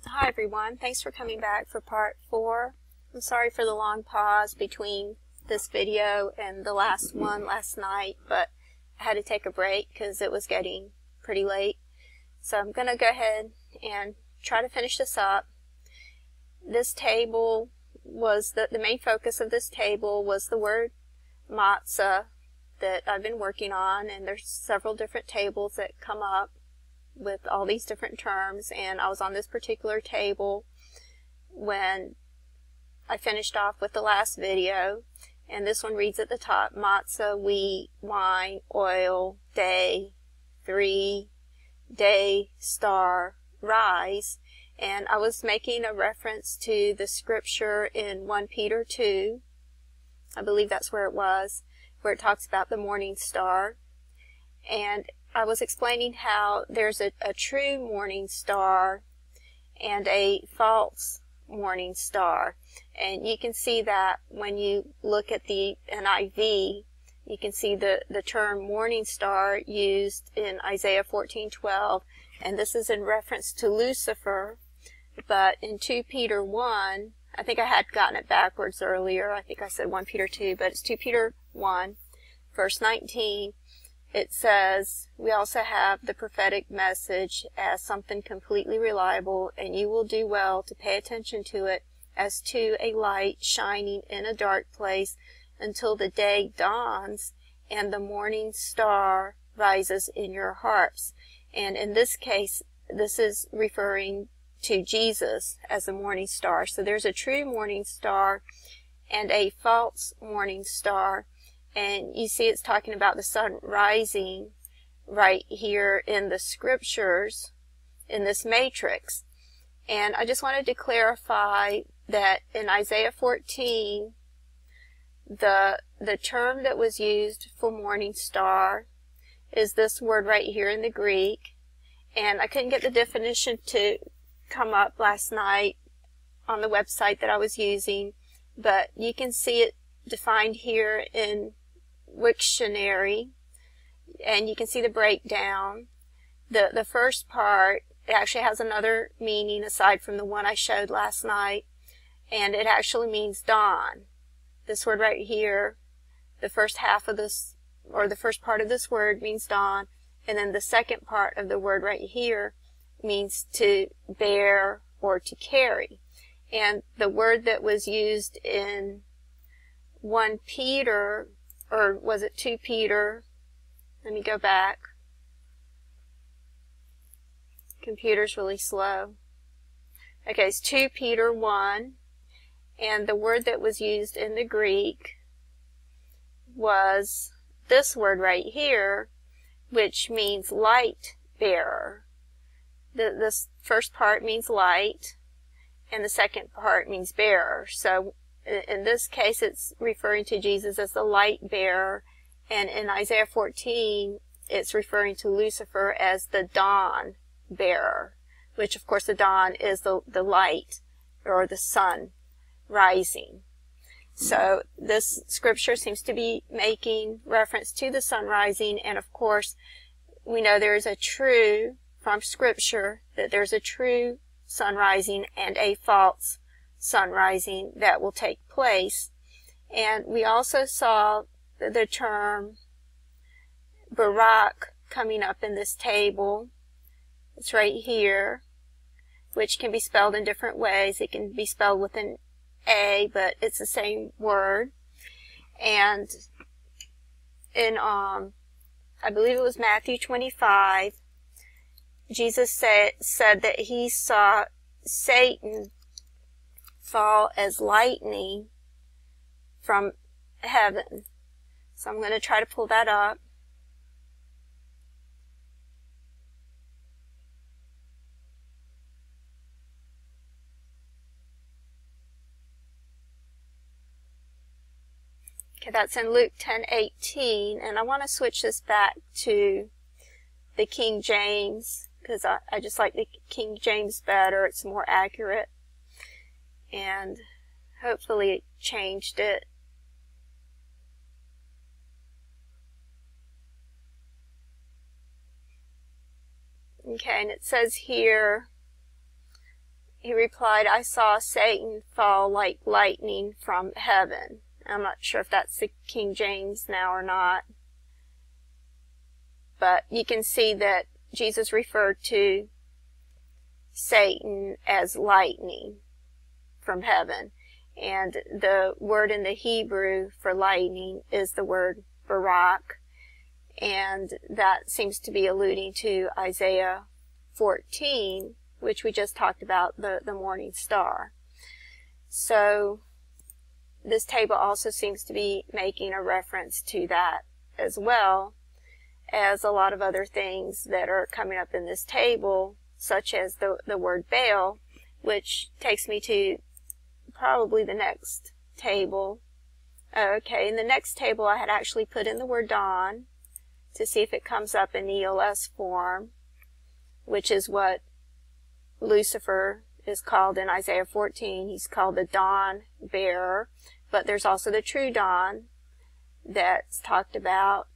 Hi everyone, thanks for coming back for part 4. I'm sorry for the long pause between this video and the last one last night, but I had to take a break because it was getting pretty late. So I'm going to go ahead and try to finish this up. This table was, the main focus of this table was the word Matzah that I've been working on, and there's several different tables that come up with all these different terms, and I was on this particular table when I finished off with the last video, and this one reads at the top, matzah, wheat, wine, oil, day, 3, day, star, rise, and I was making a reference to the scripture in 1 Peter 2, I believe that's where it was, where it talks about the morning star, and I was explaining how there's a true morning star and a false morning star. And you can see that when you look at the NIV, you can see the term morning star used in Isaiah 14:12, and this is in reference to Lucifer. But in 2 Peter 1, I think I had gotten it backwards earlier. I think I said 1 Peter 2, but it's 2 Peter 1, verse 19. It says, we also have the prophetic message as something completely reliable, and you will do well to pay attention to it as to a light shining in a dark place until the day dawns and the morning star rises in your hearts. And in this case, this is referring to Jesus as a morning star. So there's a true morning star and a false morning star. And you see it's talking about the sun rising right here in the scriptures, in this matrix. And I just wanted to clarify that in Isaiah 14, the term that was used for morning star is this word right here in the Greek. And I couldn't get the definition to come up last night on the website that I was using, but you can see it defined here in Wiktionary, and you can see the breakdown. The first part actually has another meaning aside from the one I showed last night, and it actually means dawn. This word right here, the first half of this, or the first part of this word means dawn, and then the second part of the word right here means to bear or to carry. And the word that was used in 1 Peter, or was it 2 Peter? Let me go back. Computer's really slow. Okay, it's 2 Peter 1, and the word that was used in the Greek was this word right here, which means light bearer. This first part means light, and the second part means bearer. So in this case, it's referring to Jesus as the light bearer, and in Isaiah 14, it's referring to Lucifer as the dawn bearer, which of course the dawn is the light, or the sun rising. So this scripture seems to be making reference to the sun rising, and of course we know there is a true, from scripture, that there's a true sun rising and a false sun rising that will take place. And we also saw the term Barak coming up in this table. It's right here, which can be spelled in different ways. It can be spelled with an A, but it's the same word. And in I believe it was Matthew 25, Jesus said that he saw Satan fall as lightning from heaven. So I'm going to try to pull that up. Okay, that's in Luke 10:18, and I want to switch this back to the King James, because I just like the King James better. It's more accurate, and hopefully it changed it. Okay, and it says here, he replied, I saw Satan fall like lightning from heaven. I'm not sure if that's the King James now or not. But you can see that Jesus referred to Satan as lightning from heaven. And the word in the Hebrew for lightning is the word barak. And that seems to be alluding to Isaiah 14, which we just talked about, the morning star. So this table also seems to be making a reference to that as well as a lot of other things that are coming up in this table, such as the word Baal, which takes me to probably the next table. Okay, in the next table I had actually put in the word dawn to see if it comes up in ELS form, which is what Lucifer is called in Isaiah 14. He's called the dawn bearer, but there's also the true dawn that's talked about,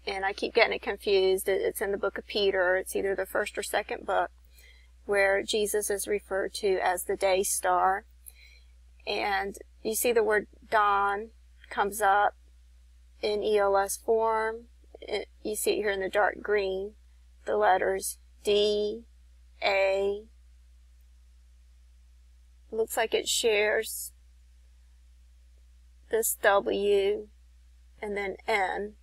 and I keep getting it confused. It's in the book of Peter. It's either the first or second book where Jesus is referred to as the day star. And you see the word dawn comes up in ELS form. You see it here in the dark green, the letters D, A. Looks like it shares this W and then N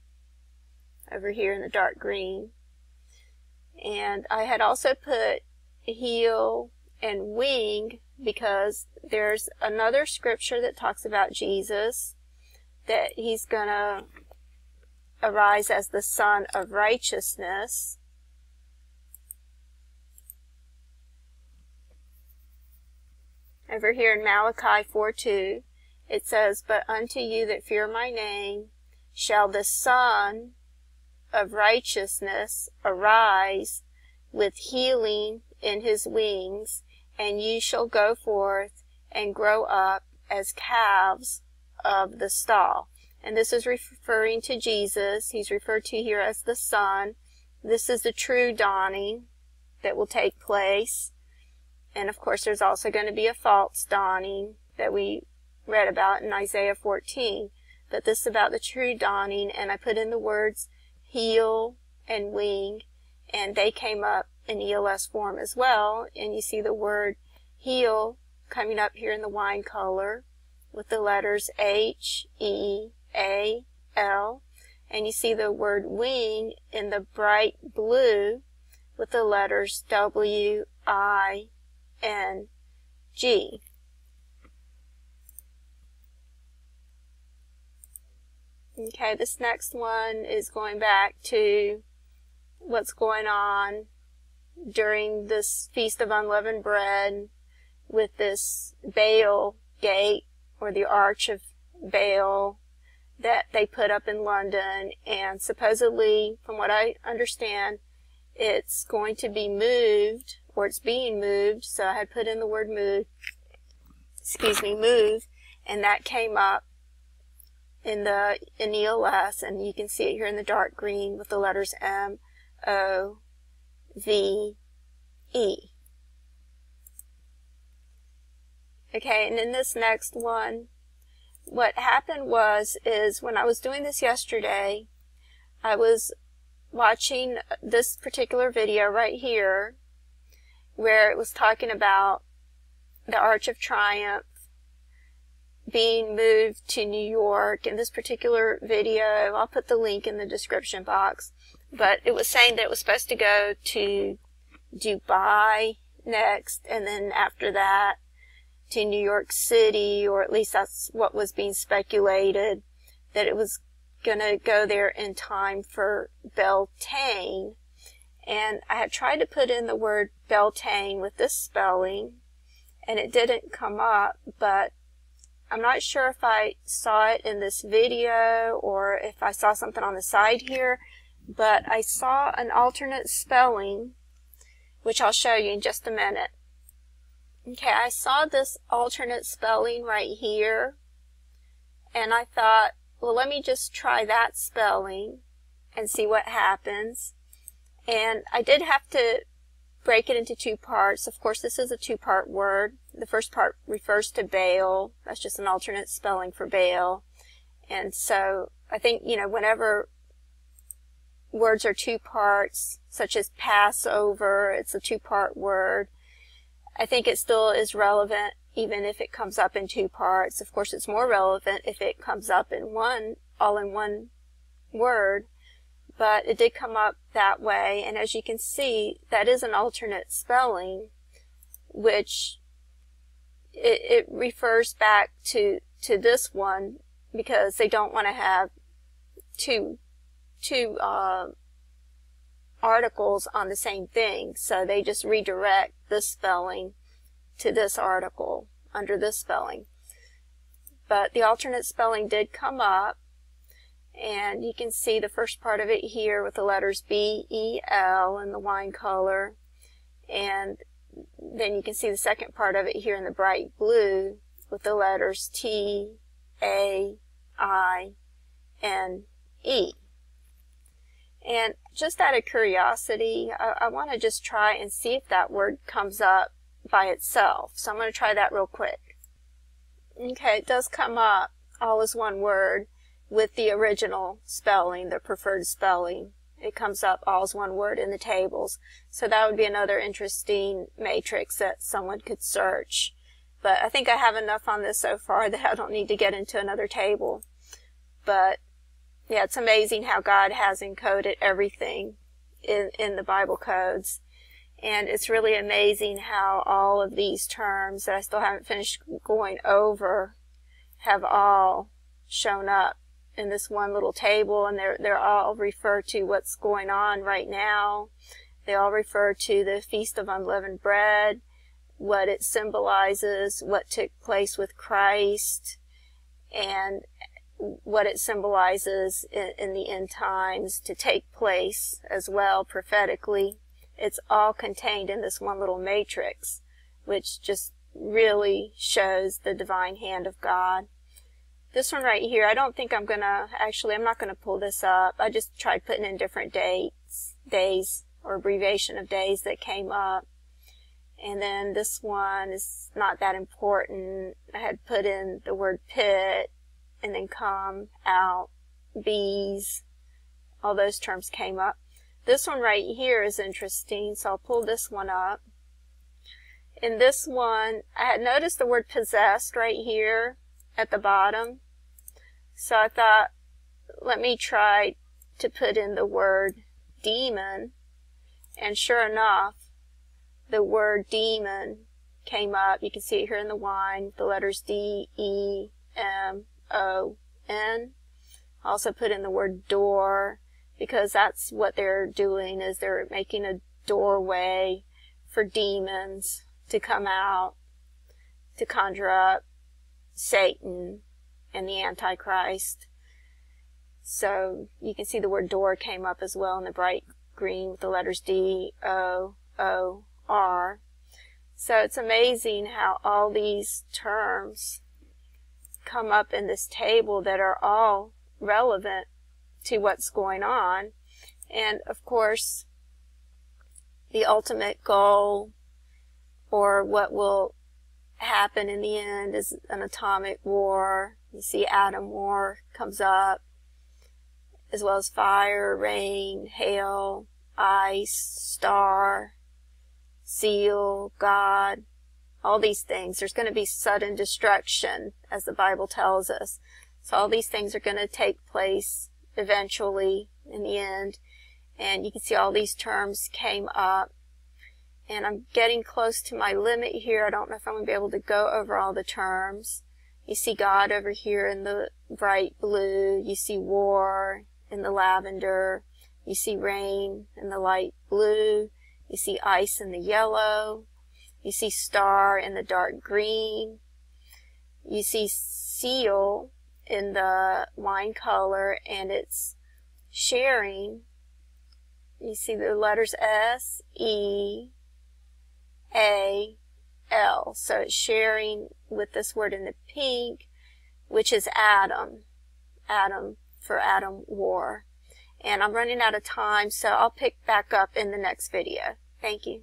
over here in the dark green. And I had also put heel and wing because there's another scripture that talks about Jesus, that he's going to arise as the Son of Righteousness. Over here in Malachi 4:2, it says, But unto you that fear my name shall the Son of Righteousness arise with healing in his wings, and you shall go forth and grow up as calves of the stall. And this is referring to Jesus. He's referred to here as the Son. This is the true dawning that will take place. And of course there's also going to be a false dawning that we read about in Isaiah 14. But this is about the true dawning, and I put in the words heel and wing, and they came up in ELS form as well. And you see the word heel coming up here in the wine color with the letters H-E-A-L, and you see the word wing in the bright blue with the letters W-I-N-G. Okay, this next one is going back to what's going on during this Feast of Unleavened Bread with this Baal gate, or the Arch of Baal, that they put up in London. And supposedly, from what I understand, it's going to be moved, or it's being moved. So I had put in the word move, move, and that came up in ELS, and you can see it here in the dark green with the letters M-O-V-E. Okay, and in this next one, what happened is when I was doing this yesterday, I was watching this particular video right here where it was talking about the Arch of Triumph being moved to New York. In this particular video, I'll put the link in the description box, but it was saying that it was supposed to go to Dubai next, and then after that to New York City, or at least that's what was being speculated, that it was going to go there in time for Beltane. And I had tried to put in the word Beltane with this spelling, and it didn't come up, but I'm not sure if I saw it in this video or if I saw something on the side here, but I saw an alternate spelling, which I'll show you in just a minute. Okay, I saw this alternate spelling right here, and I thought, well, let me just try that spelling and see what happens. And I did have to break it into two parts. Of course, this is a two-part word. The first part refers to Baal. That's just an alternate spelling for Baal. And so I think, you know, whenever words are two parts, such as Passover, it's a two-part word. I think it still is relevant even if it comes up in two parts. Of course, it's more relevant if it comes up in one, all in one word, but it did come up that way. And as you can see, that is an alternate spelling, which it refers back to this one because they don't want to have two articles on the same thing, so they just redirect this spelling to this article under this spelling. But the alternate spelling did come up, and you can see the first part of it here with the letters B-E-L in the wine color, and then you can see the second part of it here in the bright blue with the letters T-A-I-N-E. And just out of curiosity, I want to just try and see if that word comes up by itself. So I'm going to try that real quick. Okay, it does come up all as one word with the original spelling, the preferred spelling. It comes up all as one word in the tables. So that would be another interesting matrix that someone could search. But I think I have enough on this so far that I don't need to get into another table. But yeah, it's amazing how God has encoded everything in the Bible codes. And it's really amazing how all of these terms that I still haven't finished going over have all shown up in this one little table, and they're all refer to what's going on right now. They all refer to the Feast of Unleavened Bread, what it symbolizes, what took place with Christ, and what it symbolizes in the end times to take place as well prophetically. It's all contained in this one little matrix, which just really shows the divine hand of God. This one right here, I don't think I'm not going to pull this up. I just tried putting in different days or abbreviation of days that came up. And then this one is not that important. I had put in the word pit, and then come, out, bees. All those terms came up. This one right here is interesting, so I'll pull this one up. In this one, I had noticed the word possessed right here at the bottom. So I thought, let me try to put in the word demon. And sure enough, the word demon came up. You can see it here in the wine, the letters D-E-M-O-N. I also put in the word door, because that's what they're doing, is they're making a doorway for demons to come out, to conjure up Satan and the Antichrist. So you can see the word door came up as well in the bright green with the letters D-O-O-R. So it's amazing how all these terms come up in this table that are all relevant to what's going on. And of course, the ultimate goal, or what will happen in the end, is an atomic war. You see atom war comes up, as well as fire, rain, hail, ice, star, seal, God, all these things. There's going to be sudden destruction, as the Bible tells us. So all these things are going to take place eventually in the end. And you can see all these terms came up. And I'm getting close to my limit here. I don't know if I'm going to be able to go over all the terms. You see God over here in the bright blue. You see war in the lavender. You see rain in the light blue. You see ice in the yellow. You see star in the dark green. You see seal in the wine color, and it's sharing. You see the letters S-E-A-L. So it's sharing with this word in the pink, which is Adam. Adam for atom war. And I'm running out of time, so I'll pick back up in the next video. Thank you.